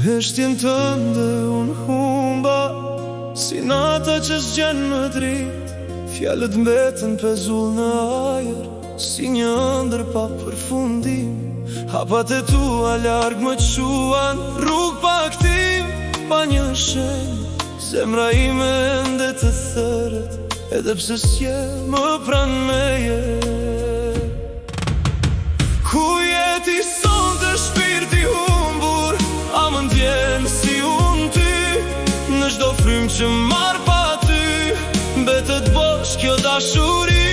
heshtjen tënde unë humba, si nata që s'gjen më dritë. Fjalët mbeten pezull në ajër, si një ëndër pa përfundim. Hapat e tua larg më quan, rrug pa kthim, pa një shenjë. Zemra ime ende të thërët, edhe pse s'je më pran meje. Ku jeti sonte shpirti humbur, a më ndjen si unë ty? Në çdo frymë që marr pa ty, mbetet bosh kjo dashuri.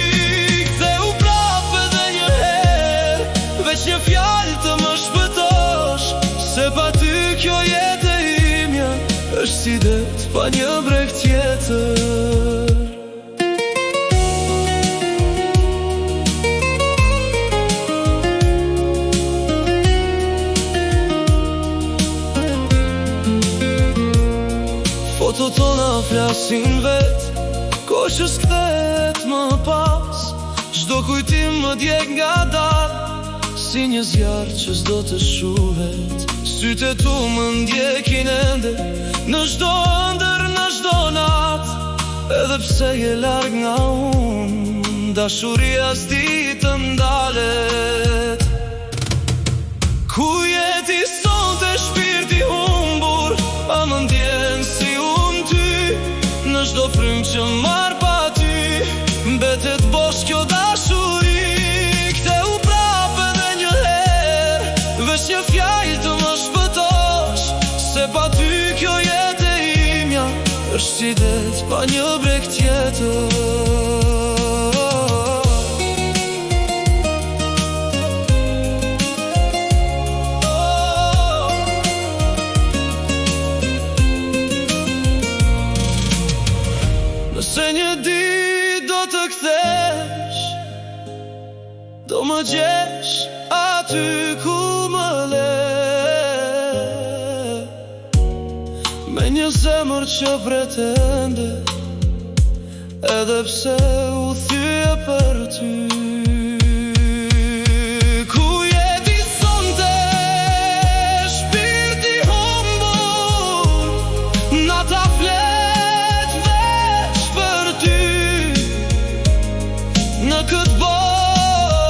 Ktheu prap edhe një herë, veç një fjalë të më shpëtosh, se pa ty kjo jetë e imja është si det pa një breg tjetër. Foto tona flasin vet, koshës kthehet më pas. Çdo kujtim më djeg nga dal, si një zjarr që s'do të shuhet. Sytë e tu më ndjekin ende, në çdo ëndër, në çdo nat. Edhe pse je larg nga unë, dashuria s'di të ndalet. Ku jeti sonte shpirti humbur, a më ndjen si unë ty? Në çdo frymë që marr pa ty, mbetet bosh kjo dashuri. Ktheu prap edhe një herë, veç një fjalë të më shpëtosh, se pa ty kjo jetë e imja është si det pa një breg tjetër. Nëse një ditë do të kthesh, do më gjesh aty ku më le, me një zemër që pretende, edhe pse u thye për ty. Ku jeti sonte shpirti humbur, nata flet veç për ty. Në këtë botë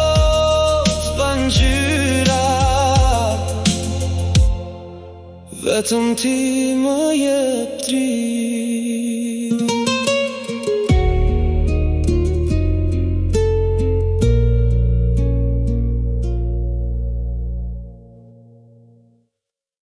pa ngjyra, vetëm ti më jep dritë.